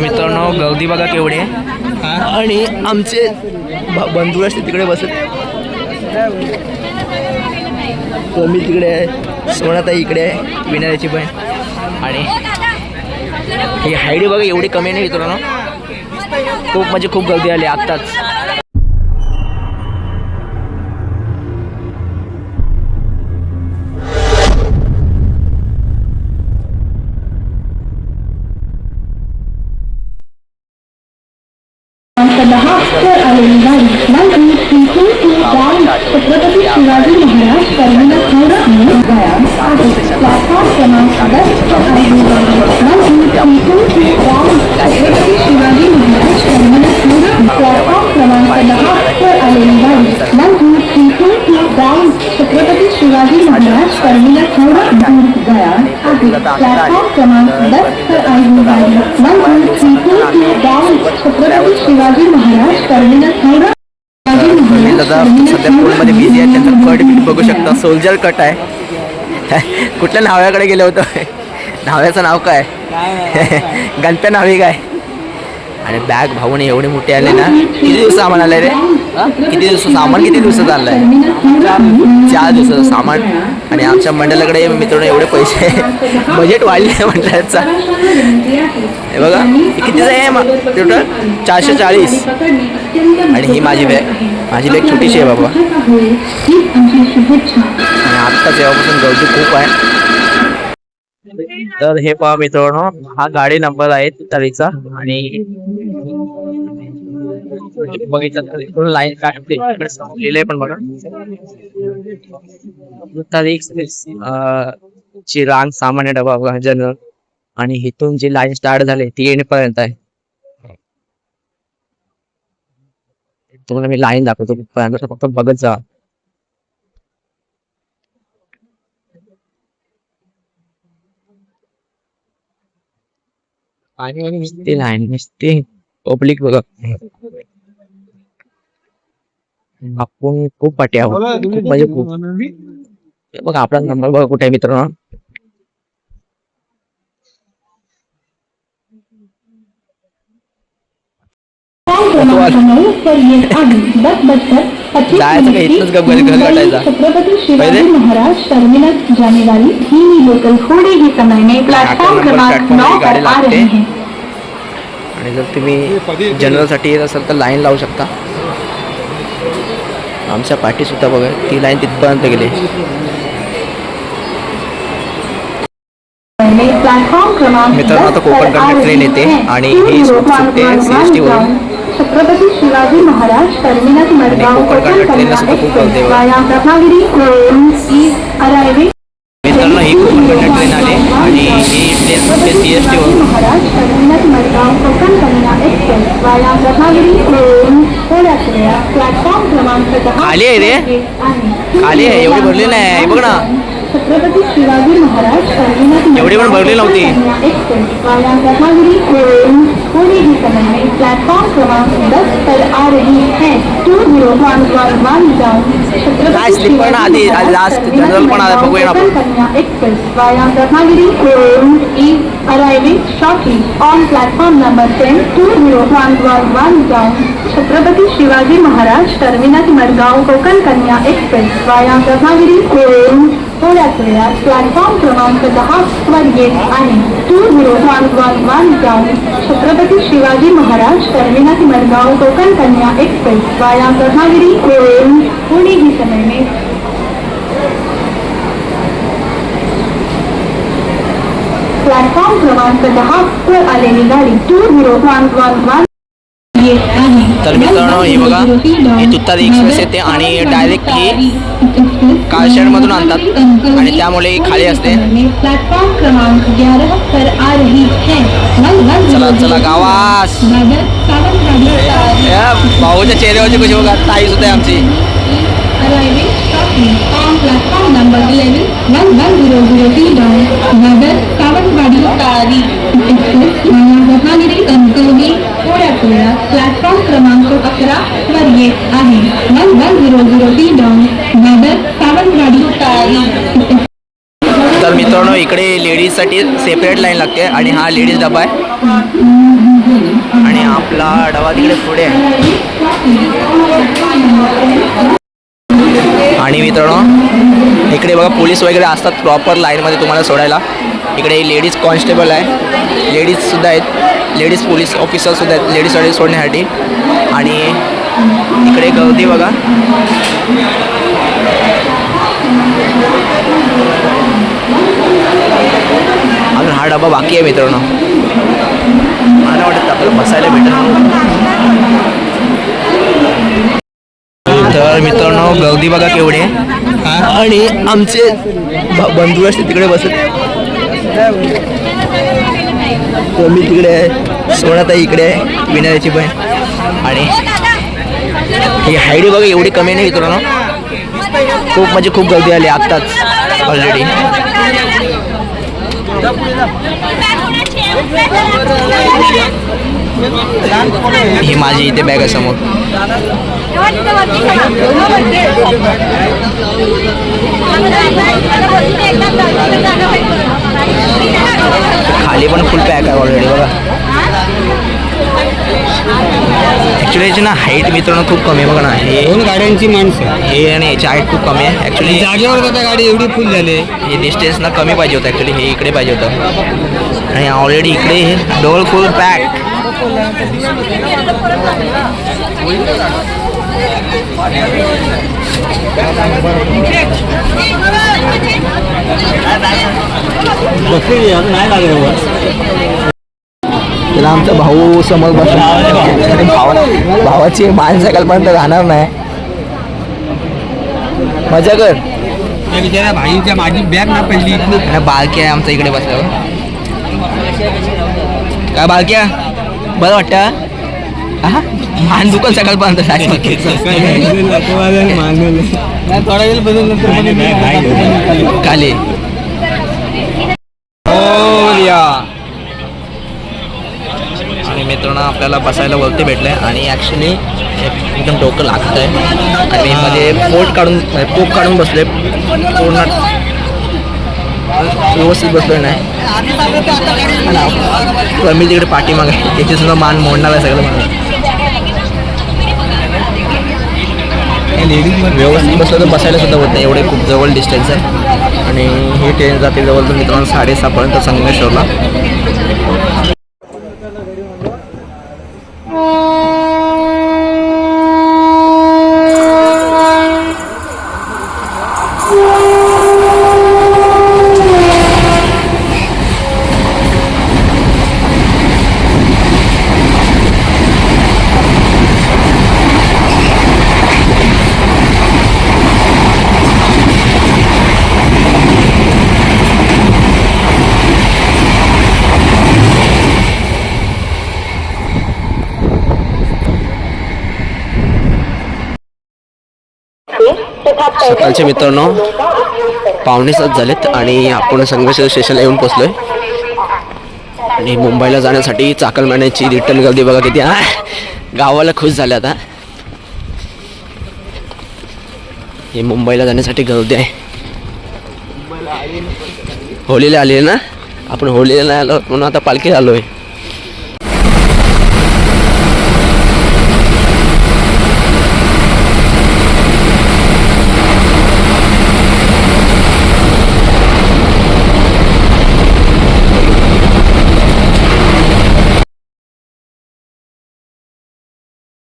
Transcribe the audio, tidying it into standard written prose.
मित्रांनो गर्दी बघा केवढी आणि आमचे बंधू असते तिकडे बसत, मी तिकडे आहे, सोनाताई इकडे आहे, विनायची पण. आणि ही हायडी बघा एवढी कमी नाही मित्रांनो, खूप म्हणजे खूप गर्दी आली आत्ताच. छत्रपती शिवाजी महाराज टर्मिनस प्लॅटफॉर्म क्रमांक 10 शिवाजी महाराज टर्मिनस प्लॅटफॉर्म क्रमांक 10 पर आलेली गाडी छत्रपती शिवाजी महाराज टर्मिनस गया प्लॅटफॉर्म क्रमांक 10 पर आलेली गाडी छत्रपती शिवाजी महाराज टर्मिनस दादा सध्या फोनमध्ये बिझी आहे. त्यांचा कट बी बघू शकता, सोल्जर कट आहे. कुठल्या नाव्याकडे गेलो होतो, नाव्याचं नाव काय गणप्या नावे काय. आणि बॅग भाऊने एवढी मोठी आले ना. किती दिवस सामान आलंय रे, किती दिवस सामान, किती दिवसाचं आलं आहे? 4 दिवसाचं सामान. आणि आमच्या मंडळाकडे मित्रांनो एवढे पैसे बजेट वाढले मंडळाचा. हे बघा कितीचं आहे टोटल 440. आणि ही माझी बॅग छोटीशी आहे बाबा. आणि आत्ताच यापासून गर्दी खूप आहे. तर हे पहा मित्रांनो, हा गाडी नंबर आहे तुतारीचा. आणि बघितलं तर लाईन काढते लिहिलंय पण बघा तुतारी ची रांग सामान्य डबा जनरल. आणि इथून जी लाईन स्टार्ट झाली ती येण्यापर्यंत आहे. तुम्हाला मी लाईन दाखवतो फक्त बघत जा. आणि नुसती लाईन, नुसती पब्लिक बघा. आपण खूप पाठी आहोत, खूप म्हणजे खूप. बघा आपला नंबर बघा कुठे आहे मित्रांनो. जायचं का इथंच गप घर गाठायचा छत्रपति शिवाजी महाराज टर्मिनस जाने वाली धीमी लोकल थोड़े ही समय में प्लेटफॉर्म क्रमांक 9 पर आ रही है. आणि जर तुम्ही जनरल साठी येत असाल तर लाईन लावू शकता. आमच्या पाठी सुद्धा बघा ती लाईन तिथपर्यंत गेली. मित्रांनो आता कोकणकडे ट्रेन येते आणि ही सुटते CST वरून. छत्रपति शिवाजी महाराज टर्मिनस मडगांव मित्रांनो ही कोकणकडे ट्रेन आली आणि ही ट्रेन सुटते CST वरून. महाराज टर्मिनस मडगांव कोकण कन्या एक्सप्रेस वाया रत्नागिरी प्लॅटफॉर्म क्रमांक 10 खाली आहे रे, खाली आहे, एवढी भरली नाही बघ ना. छत्रपति शिवाजी महाराज टर्मिनस एवढी पण भरली नव्हती. थोड़ी ही समय में प्लेटफॉर्म क्रमांक 10 पर आ रही है. 2011 काय स्लीपर ना आधी लास्ट जनरल पण आला बघूया आपण. एक्सप्रेस वाया Ratnagiri is arriving shortly on platform number 10. 2011 Chhatrapati Shivaji Maharaj terminus Madgaon Konkan Kanya express वाया रत्नागिरी थोड्याच वेळात प्लॅटफॉर्म क्रमांक 10 वर येत आहे. 2011 छत्रपति शिवाजी महाराज टर्मिनस मडगांव कोकण कन्या एक्सप्रेस वाया रत्नागिरी थोड़ी ही समय में प्लॅटफॉर्म क्रमांक 10 पर आलेली गाडी 2011 तर मित्रांनो ही बघा ही तुतारी एक्सप्रेस येते आणि डायरेक्ट ही कारशेडमधून आणतात आणि त्यामुळे ही खाली असते. प्लॅटफॉर्म क्रमांक 11 पर आ रही है. चला चला गावास. भाऊच्या चेहऱ्यावरची कशी बघा ताई सुद्धा आहे आमची. प्लॅटफॉर्म नंबर 11 11003 नगर सावंतवाडी तारी रत्नागिरी कणकवली थोड्याच वेळात प्लॅटफॉर्म क्रमांक 11 वर येत आहे. 11003 नगर सावंतवाडी तारी. तर मित्रांनो इकडे लेडीज लेडीजसाठी सेपरेट लाईन लागते आणि हा लेडीज डबा आहे आणि आपला डबा तिकडे पुढे आहे. आणि मित्रांनो इकडे बघा पोलीस वगैरे असतात प्रॉपर लाईनमध्ये तुम्हाला सोडायला. इकडे लेडीज कॉन्स्टेबल आहे, लेडीजसुद्धा आहेत, लेडीज पोलीस ऑफिसरसुद्धा आहेत लेडीजसाठी सोडण्यासाठी. आणि इकडे गर्दी बघा. अजून हा डबा बाकी आहे मित्रांनो. मला वाटतं आपल्याला बसायला भेटेल. तर मित्रांनो गर्दी बघा केवढी आहे आणि आमचे बंधू असते तिकडे बसत. मी तिकडे आहे, सोनाताई इकडे आहे, विनायची बहीण. आणि ही हायडी बघा एवढी कमी नाही मित्रांनो. खूप म्हणजे खूप गर्दी आली आत्ताच ऑलरेडी. ही माझी इथे बॅग आहे समोर. खाली पण फुल पॅक आहे ऑलरेडी बघा. ॲक्च्युली याची ना हाईट मित्रांनो खूप कमी आहे बघा ना. हे दोन गाड्यांची माणसं हे आणि याची हाईट खूप कमी आहे ॲक्च्युली. जागेवर जाता गाडी एवढी फुल झाली. हे डिस्टन्स ना कमी पाहिजे होतं ॲक्च्युली. हे इकडे पाहिजे होतं आणि ऑलरेडी इकडे हे डबल फुल पॅक. नाही लागेल. त्याला आमचा भाऊ समोर बसून भावाची मानसायकलपर्यंत राहणार नाही. मजा कर. बिचारा भाईच्या माझी बॅग ना पडली. बालकी आहे आमच्या इकडे बसल्यावर. काय बालक्या बरं वाटतं हा मान दुकान सकाळपर्यंत थोडा वेळ बदल खाली. आणि मित्रांनो आपल्याला बसायला वरती भेटलंय आणि ॲक्च्युली एकदम डोकं लागतंय आणि मध्ये पोट काढून पोट काढून बसले पूर्ण व्यवस्थित बसलोय नाही. मी तिकडे पाठीमागे त्याची सुद्धा मान मोडणार आहे सगळं. व्यवस्थित बसलं तर बसायला सुद्धा होत नाही एवढे खूप जवळ डिस्टन्स आहे. आणि ही ट्रेन जाते जवळ तर मित्रांनो 6:30 संगमेश्वरला. सकाळचे मित्रांनो 6:45 झालेत आणि आपण संगमेश्वर स्टेशनला येऊन पोचलोय. आणि मुंबईला जाण्यासाठी चाकलमान्याची रिटर्न गर्दी बघा किती. गावाला खुश झाले आता. हे मुंबईला जाण्यासाठी गर्दी आहे. होळीला आली ना आपण. होळीला नाही आलो म्हणून आता पालखी आलोय.